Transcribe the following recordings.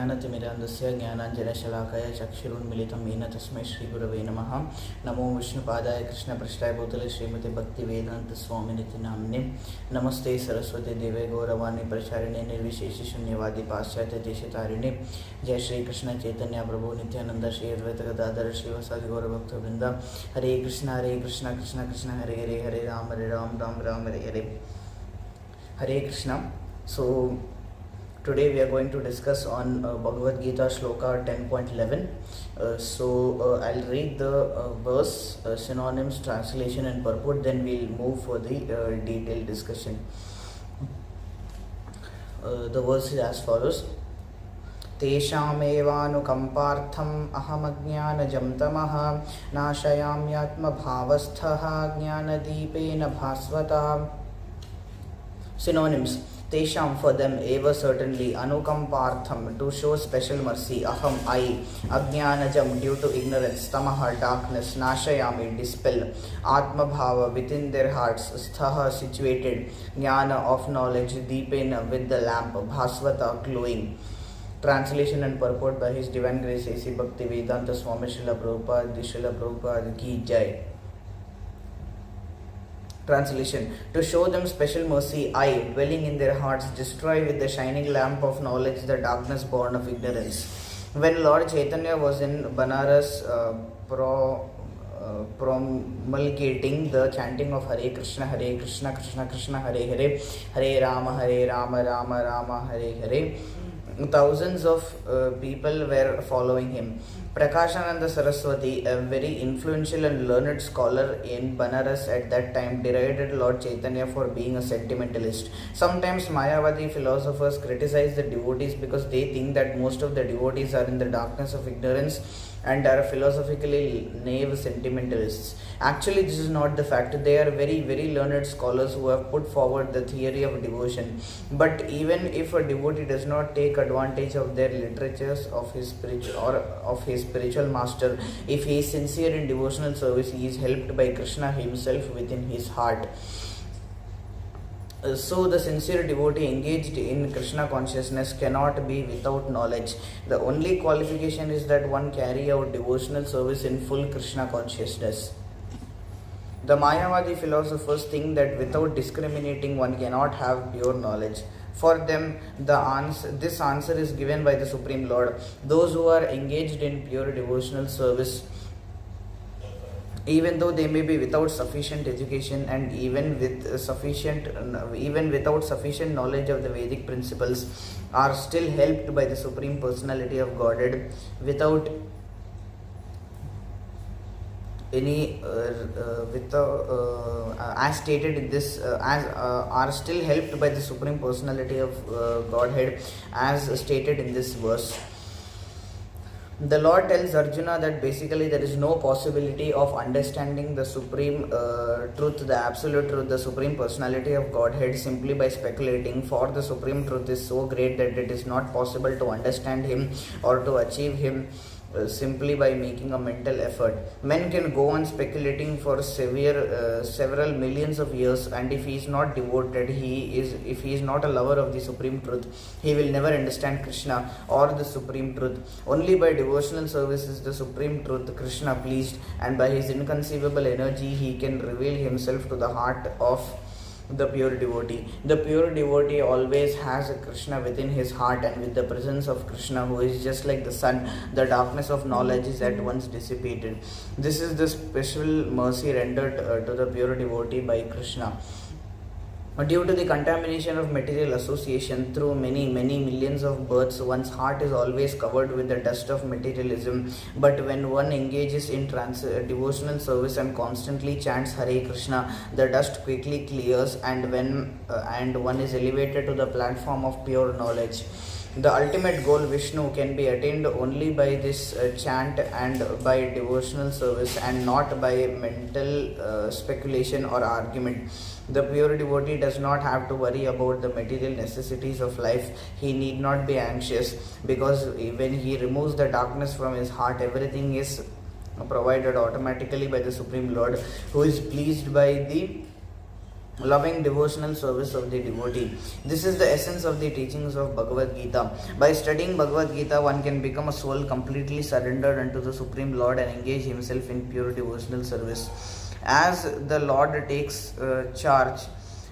ज्ञानतिमिरान्धस्य ज्ञानाञ्जनशलाकया चक्षुरुन्मिलितं येन तस्मै श्रीगुरवे नमः। नमो विष्णुपादाय कृष्णपृष्ठाय भूतले श्रीमते भक्तिवेदान्तस्वामिनिति नाम्ने। नमस्ते सरस्वती देवे गौरवाणी प्रचारिणे निर्विशेष शून्यवादी पाश्चात्य देशतारिणे। जय श्री कृष्ण चैतन्य प्रभु नित्यानंद श्री अद्वैत गदाधर श्रीवासादि गौरभक्तवृंद। हरे कृष्ण कृष्ण कृष्ण हरे हरे, हरे Ram Ram Ram Hare Hare. Hare Krishna. So today we are going to discuss on Bhagavad-Gita Sloka 10.11. I'll read the verse, synonyms, translation and purport, then we'll move for the detailed discussion. The verse is as follows. तेषामेवानुकम्पार्थम् अहमज्ञानजं तमः नाशयाम्यात्मभावस्थः ज्ञानदीपेन भास्वता. Synonyms: Tesham, for them, eva, certainly, anukampartham, to show special mercy, aham, I, ajnanajam, due to ignorance, tamaha, darkness, nashayami, dispel, atmabhava, within their hearts, sthaha, situated, jnana, of knowledge, deepena, with the lamp, bhasvata, glowing. Translation and purport by His Divine Grace A.C. Bhaktivedanta Swami Srila Prabhupada Ki Jai. Translation: To show them special mercy, I, dwelling in their hearts, destroy with the shining lamp of knowledge the darkness born of ignorance. When Lord Chaitanya was in Banaras promulgating the chanting of Hare Krishna Krishna Krishna Hare Hare, Hare Rama Rama Rama Hare Hare, thousands of people were following him. Prakashananda Saraswati, a very influential and learned scholar in Banaras at that time, derided Lord Chaitanya for being a sentimentalist. Sometimes Mayavadi philosophers criticize the devotees because they think that most of the devotees are in the darkness of ignorance and are philosophically naive sentimentalists. Actually, this is not the fact. They are very learned scholars who have put forward the theory of devotion. But even if a devotee does not take advantage of their literatures of his spiritual master, if he is sincere in devotional service, he is helped by Krishna himself within his heart. So the sincere devotee engaged in Krishna consciousness cannot be without knowledge. The only qualification is that one carry out devotional service in full Krishna consciousness. The Mayavadi philosophers think that without discriminating one cannot have pure knowledge. For them, this answer is given by the Supreme Lord. Those who are engaged in pure devotional service, even though they may be without sufficient education and even without sufficient knowledge of the Vedic principles, are still helped by the Supreme Personality of Godhead without any as stated in this are still helped by the Supreme Personality of Godhead as stated in this verse. The Lord tells Arjuna that basically there is no possibility of understanding the supreme truth, the absolute truth, the Supreme Personality of Godhead simply by speculating, for the supreme truth is so great that it is not possible to understand him or to achieve him simply by making a mental effort. Men can go on speculating for several millions of years, and if he is not devoted, if he is not a lover of the supreme truth, he will never understand Krishna or the supreme truth. Only by devotional service is the supreme truth Krishna pleased, and by his inconceivable energy he can reveal himself to the heart of the pure devotee. The pure devotee always has a Krishna within his heart, and with the presence of Krishna, who is just like the sun, the darkness of knowledge is at once dissipated. This is the special mercy rendered to the pure devotee by Krishna. Due to the contamination of material association through many millions of births, one's heart is always covered with the dust of materialism. But when one engages in devotional service and constantly chants Hare Krishna, the dust quickly clears, and one is elevated to the platform of pure knowledge. The ultimate goal, Vishnu, can be attained only by this chant and by devotional service, and not by mental speculation or argument. The pure devotee does not have to worry about the material necessities of life. He need not be anxious, because when he removes the darkness from his heart, everything is provided automatically by the Supreme Lord, who is pleased by the loving devotional service of the devotee. This is the essence of the teachings of Bhagavad-Gita. By studying Bhagavad-Gita, one can become a soul completely surrendered unto the Supreme Lord and engage himself in pure devotional service. As the Lord takes charge,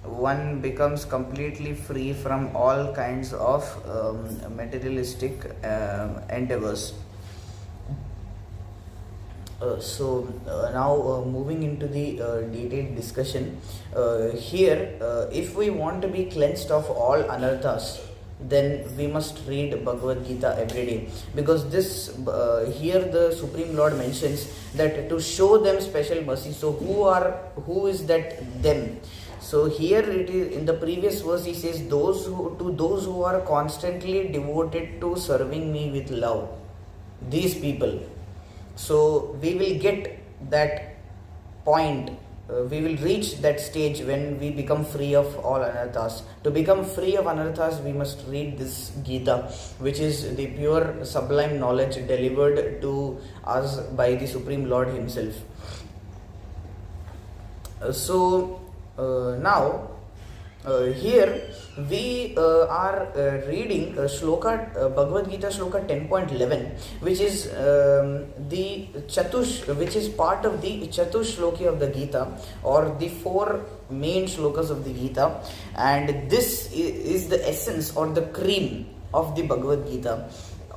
one becomes completely free from all kinds of materialistic endeavors. Now moving into the detailed discussion, here if we want to be cleansed of all anarthas, then we must read Bhagavad Gita every day, because this here the Supreme Lord mentions that to show them special mercy. So who is that them? So here it is, in the previous verse he says, those who are constantly devoted to serving me with love, these people. So we will get that point, we will reach that stage when we become free of all anarthas. To become free of anarthas, we must read this Gita, which is the pure sublime knowledge delivered to us by the Supreme Lord himself. Now here we are reading Sloka, Bhagavad-Gita Sloka 10.11, which is which is part of the Chatush Shloki of the Gita, or the 4 main shlokas of the Gita, and this is the essence or the cream of the Bhagavad-Gita,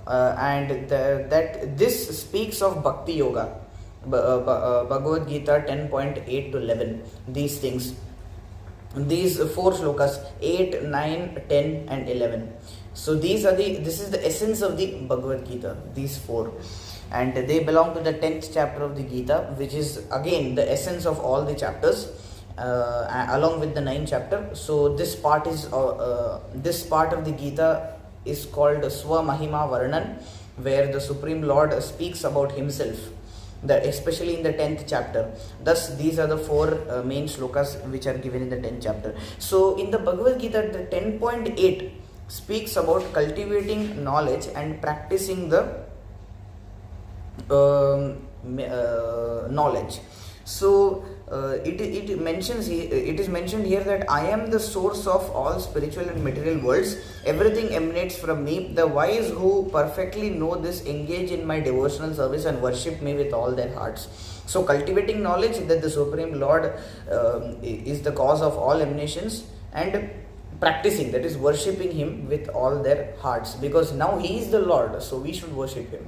and that this speaks of Bhakti Yoga. Bhagavad-Gita 10.8 to 11, these things. These 4 shlokas, 8, 9, 10 and 11. So this is the essence of the Bhagavad Gita, these 4. And they belong to the 10th chapter of the Gita, which is again the essence of all the chapters, along with the 9th chapter. So this part of the Gita is called Swa Mahima Varnan, where the Supreme Lord speaks about himself, especially in the 10th chapter. Thus these are the 4 main shlokas which are given in the 10th chapter. So in the Bhagavad Gita, the 10.8 speaks about cultivating knowledge and practicing the knowledge. So it is mentioned here that I am the source of all spiritual and material worlds. Everything emanates from me. The wise who perfectly know this engage in my devotional service and worship me with all their hearts. So cultivating knowledge that the Supreme Lord is the cause of all emanations, and practicing, that is worshipping him with all their hearts, because now he is the Lord, so we should worship him.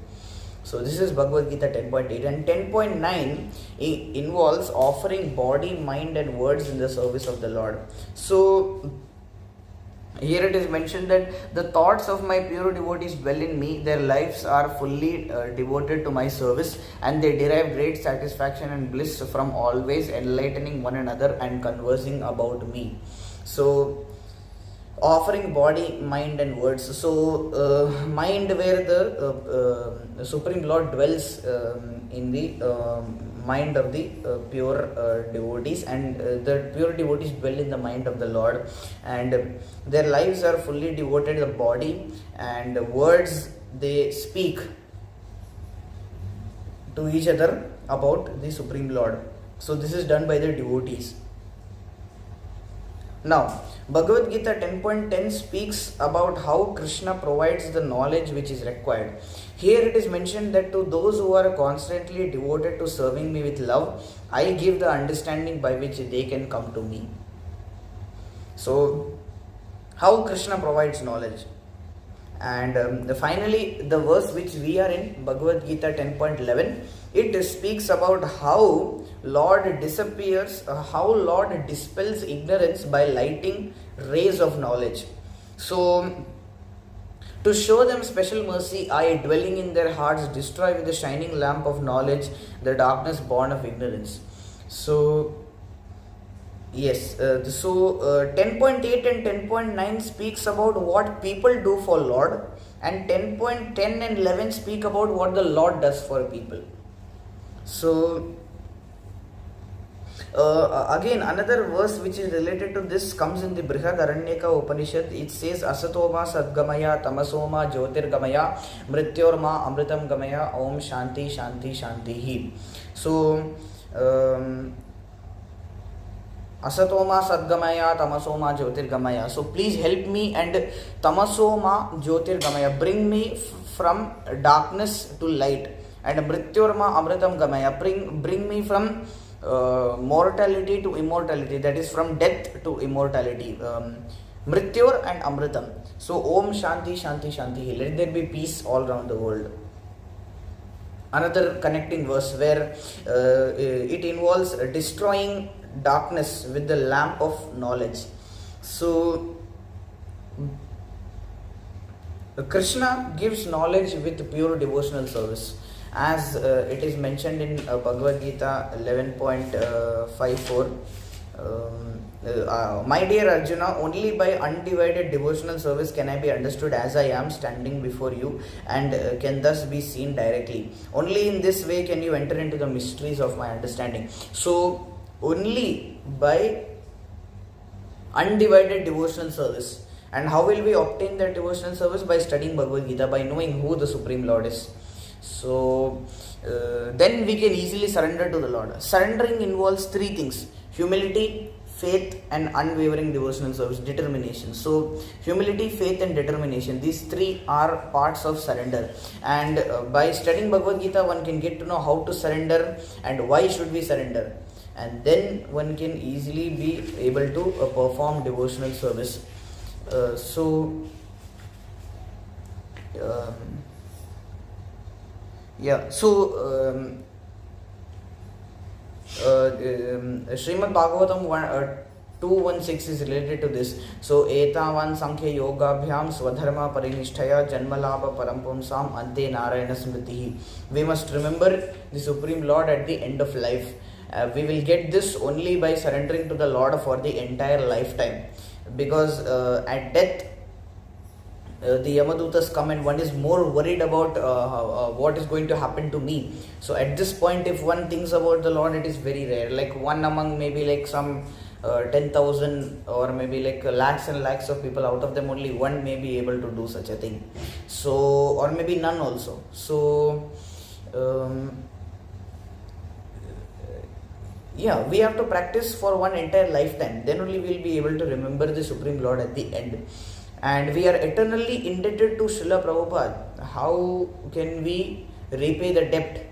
So this is Bhagavad Gita 10.8, and 10.9 involves offering body, mind and words in the service of the Lord. So here it is mentioned that the thoughts of my pure devotees dwell in me. Their lives are fully devoted to my service, and they derive great satisfaction and bliss from always enlightening one another and conversing about me. So offering body, mind and words. So mind, where the Supreme Lord dwells in the mind of the pure devotees, and the pure devotees dwell in the mind of the Lord, and their lives are fully devoted to the body, and words they speak to each other about the Supreme Lord. So this is done by the devotees. Now, Bhagavad Gita 10.10 speaks about how Krishna provides the knowledge which is required. Here it is mentioned that to those who are constantly devoted to serving me with love, I give the understanding by which they can come to me. So, how Krishna provides knowledge. And finally, the verse which we are in, Bhagavad Gita 10.11, it speaks about how Lord dispels ignorance by lighting rays of knowledge. So, to show them special mercy, I, dwelling in their hearts, destroy with the shining lamp of knowledge the darkness born of ignorance. So, yes, 10.8 and 10.9 speaks about what people do for Lord, and 10.10 and 11 speak about what the Lord does for people. So, again, another verse which is related to this comes in the Brihadaranyaka Upanishad. It says, Asatoma Sadgamaya Tamasoma Jyotirgamaya Mrityorma Amritam Gamaya Om Shanti Shanti Shanti Hi. So, Asatoma Sadgamaya, Tamasoma Jyotirgamaya. So please help me and Tamasoma Jyotirgamaya. Bring me from darkness to light. And Mrityorma Amritam Gamaya. Bring me from mortality to immortality. That is from death to immortality. Mrityor and Amritam. So Om Shanti Shanti Shanti. Let there be peace all around the world. Another connecting verse where it involves destroying darkness with the lamp of knowledge. So Krishna gives knowledge with pure devotional service, as it is mentioned in Bhagavad-Gita 11.54. My dear Arjuna, only by undivided devotional service can I be understood as I am standing before you, and can thus be seen directly. Only in this way can you enter into the mysteries of my understanding. So only by undivided devotional service. And how will we obtain that devotional service? By studying Bhagavad Gita, by knowing who the Supreme Lord is. So then we can easily surrender to the Lord. Surrendering involves three things: humility, faith, and unwavering devotional service, determination. So humility, faith, and determination, these three are parts of surrender. And by studying Bhagavad Gita, one can get to know how to surrender and why should we surrender. And then one can easily be able to perform devotional service. Srimad Bhagavatam 2:16 is related to this. So etavan sankhya yoga bhyam swadharma parinishthaya janmalabha parampumsam ante narayana smritihi. We must remember the Supreme Lord at the end of life. We will get this only by surrendering to the Lord for the entire lifetime, because at death the Yamadutas come and one is more worried about what is going to happen to me. So at this point, if one thinks about the Lord, it is very rare. Like one among maybe like some 10,000 or maybe like lakhs and lakhs of people, out of them only one may be able to do such a thing. So, or maybe none also. So we have to practice for one entire lifetime. Then only we will be able to remember the Supreme Lord at the end. And we are eternally indebted to Srila Prabhupada. How can we repay the debt?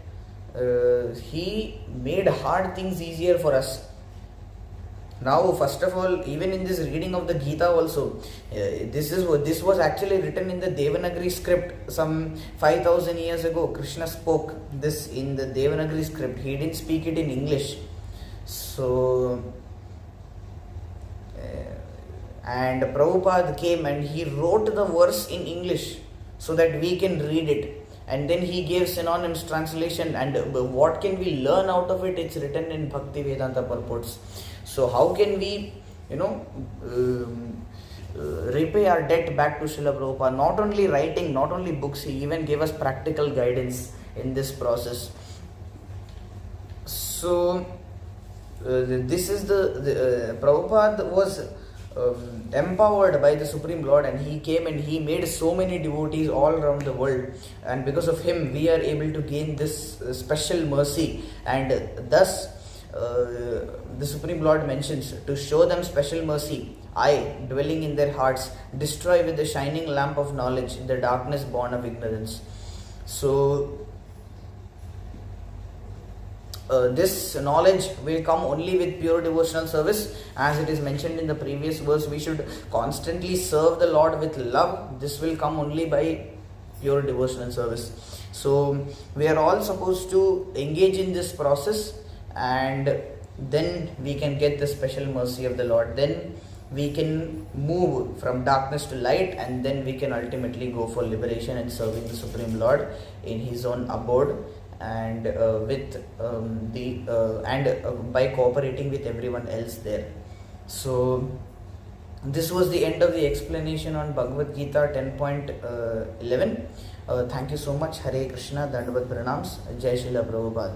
He made hard things easier for us. Now, first of all, even in this reading of the Gita also, this was actually written in the Devanagari script some 5,000 years ago. Krishna spoke this in the Devanagari script. He didn't speak it in English. So and Prabhupada came and he wrote the verse in English so that we can read it, and then he gave synonyms translation, and what can we learn out of it? It's written in Bhakti Vedanta purports. So how can we repay our debt back to Srila Prabhupada? Not only writing, not only books, he even gave us practical guidance in this process. So this is the Prabhupada was empowered by the Supreme Lord, and he came and he made so many devotees all around the world, and because of him we are able to gain this special mercy. And thus the Supreme Lord mentions, to show them special mercy, I, dwelling in their hearts, destroy with the shining lamp of knowledge the darkness born of ignorance. So this knowledge will come only with pure devotional service. As it is mentioned in the previous verse, we should constantly serve the Lord with love. This will come only by pure devotional service. So we are all supposed to engage in this process, and then we can get the special mercy of the Lord. Then we can move from darkness to light, and then we can ultimately go for liberation and serving the Supreme Lord in His own abode, and by cooperating with everyone else there. So this was the end of the explanation on Bhagavad Gita 10.11. Thank you so much. Hare Krishna, Dandavat Pranams, Jai Srila Prabhupada.